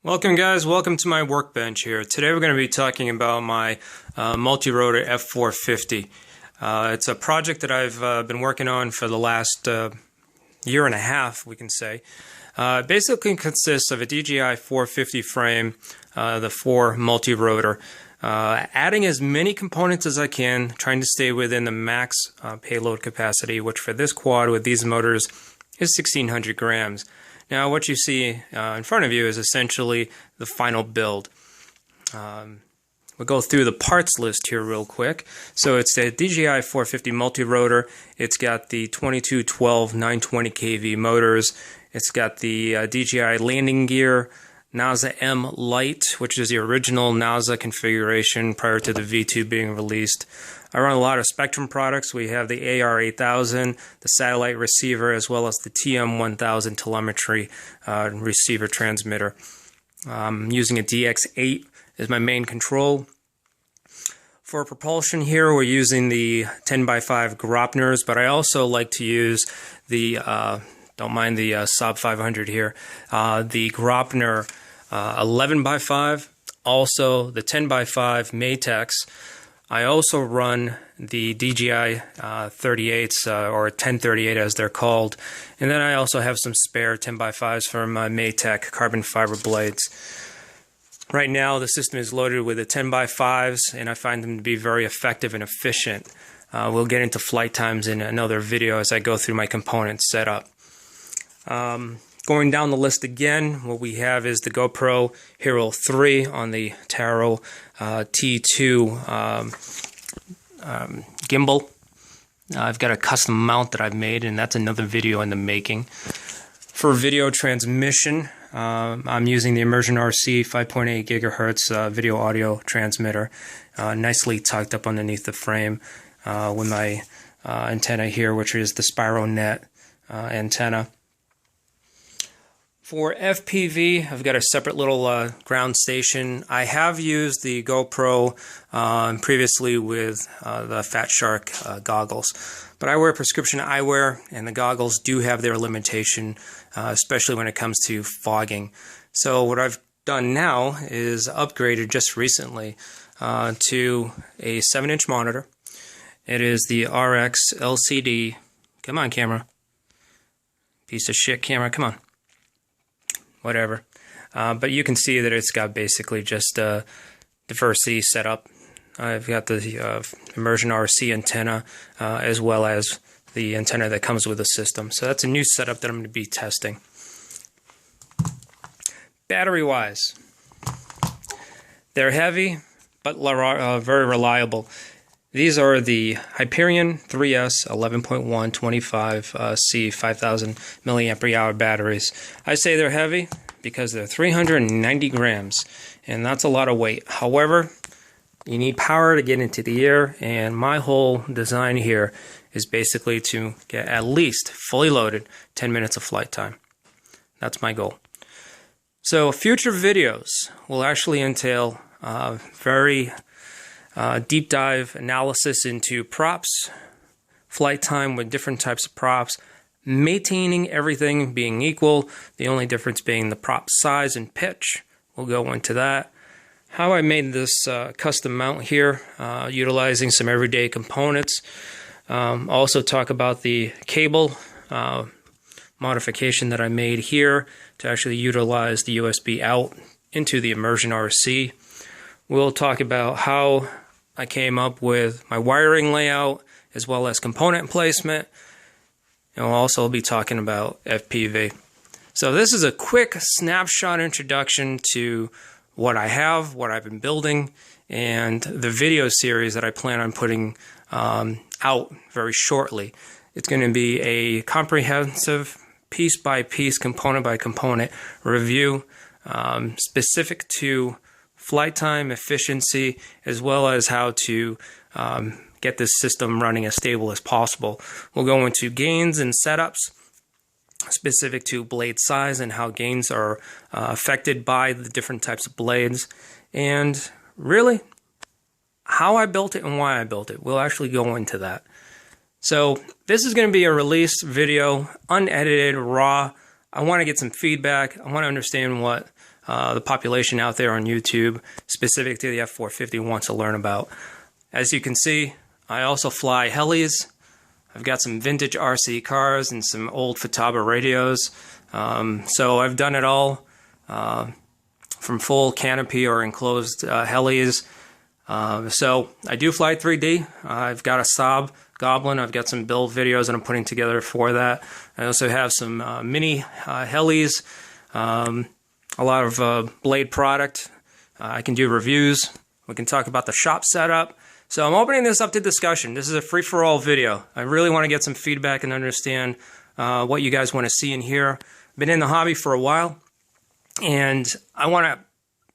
Welcome guys, welcome to my workbench here. Today we're going to be talking about my multi-rotor F450. It's a project that I've been working on for the last year and a half, we can say. It basically consists of a DJI 450 frame, the 4 multi-rotor, adding as many components as I can, trying to stay within the max payload capacity, which for this quad with these motors is 1,600 grams. Now what you see in front of you is essentially the final build. We'll go through the parts list here real quick. So it's the DJI 450 multi-rotor. It's got the 2212 920 kV motors. It's got the DJI landing gear, NASA M Lite, which is the original NASA configuration prior to the V2 being released. I run a lot of Spectrum products. We have the AR8000, the satellite receiver, as well as the TM1000 telemetry receiver transmitter. Using a DX8 is my main control. For propulsion here, we're using the 10x5 Gropners, but I also like to use the, don't mind the Saab 500 here, the Gropner 11x5, also the 10x5 Matex. I also run the DJI 38s, or 1038 as they're called, and then I also have some spare 10x5s from Maytech carbon fiber blades. Right now the system is loaded with the 10x5s, and I find them to be very effective and efficient. We'll get into flight times in another video as I go through my component setup. Going down the list again, what we have is the GoPro Hero 3 on the Taro T2 gimbal. I've got a custom mount that I've made, and that's another video in the making. For video transmission, I'm using the Immersion RC 5.8 gigahertz video audio transmitter, nicely tucked up underneath the frame with my antenna here, which is the SpiroNet antenna. For FPV, I've got a separate little ground station. I have used the GoPro previously with the Fat Shark goggles, but I wear prescription eyewear, and the goggles do have their limitation, especially when it comes to fogging. So what I've done now is upgraded just recently to a 7-inch monitor. It is the RX LCD. Come on, camera. Piece of shit camera, come on. Whatever. But you can see that it's got basically just diversity set up. I've got the Immersion RC antenna as well as the antenna that comes with the system. So that's a new setup that I'm going to be testing. Battery-wise, they're heavy but very reliable. These are the Hyperion 3S 11.1 25C 5000 milliampere hour batteries. I say they're heavy because they're 390 grams, and that's a lot of weight. However, you need power to get into the air, and my whole design here is basically to get at least fully loaded 10 minutes of flight time. That's my goal. So future videos will actually entail very deep dive analysis into props, flight time with different types of props, maintaining everything being equal, the only difference being the prop size and pitch. We'll go into that. How I made this custom mount here, utilizing some everyday components. Also talk about the cable modification that I made here to actually utilize the USB out into the Immersion RC. We'll talk about how I came up with my wiring layout as well as component placement, and we'll also be talking about FPV. So this is a quick snapshot introduction to what I have, what I've been building, and the video series that I plan on putting out very shortly. It's going to be a comprehensive piece by piece, component by component review specific to flight time, efficiency, as well as how to get this system running as stable as possible. We'll go into gains and setups specific to blade size and how gains are affected by the different types of blades, and really how I built it and why I built it. We'll actually go into that. So this is going to be a release video, unedited, raw. I want to get some feedback. I want to understand what the population out there on YouTube, specific to the F450, wants to learn about. As you can see, I also fly helis. I've got some vintage RC cars and some old Futaba radios. So I've done it all, from full canopy or enclosed helis. So I do fly 3D. I've got a Saab Goblin. I've got some build videos that I'm putting together for that. I also have some mini helis, a lot of Blade product. I can do reviews. We can talk about the shop setup. So I'm opening this up to discussion. This is a free-for-all video. I really want to get some feedback and understand what you guys want to see and hear. I've been in the hobby for a while, and I want to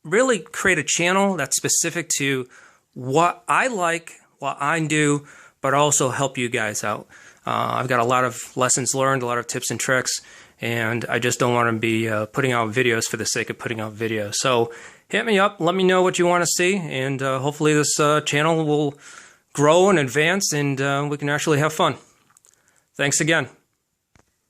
really create a channel that's specific to what I like, what I do, but also help you guys out. I've got a lot of lessons learned, a lot of tips and tricks, and I just don't want to be putting out videos for the sake of putting out videos. So hit me up, let me know what you want to see, and hopefully this channel will grow and advance, and we can actually have fun. Thanks again.